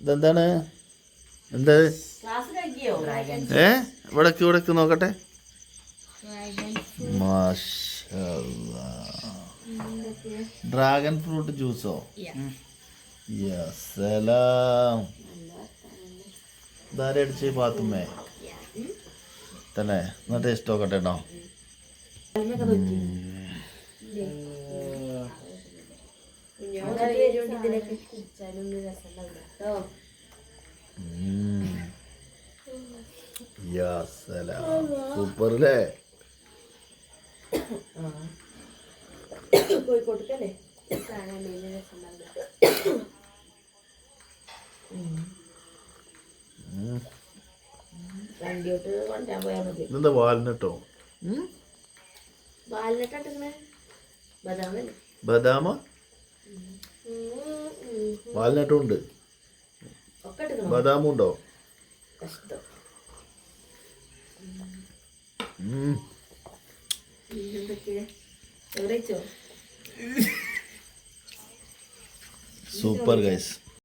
ഇതെന്താണ്? എന്താ? ഇവിടേക്ക് നോക്കട്ടെ. Dragon fruit ജ്യൂസോ? യസലാം. ഇതാരടിച്ച് പാത്തുമ്മേ തന്നെ? എന്നാ ടേസ്റ്റ് നോക്കട്ടെ കേട്ടോ. സൂപ്പർ അല്ലേ? കോഴിക്കോട്ടല്ലേ വണ്ടിയോട്ട് കൊണ്ടുവരാൻ പോയാൽ മതി. ഇതെന്താ വാൽനട്ടോ? വാൽനട്ട് ബദാമല്ലേ? ബദാമ വാൽനട്ടും ഉണ്ട്, ബദാമും ഉണ്ടോ? കഷ്ടം. Super guys.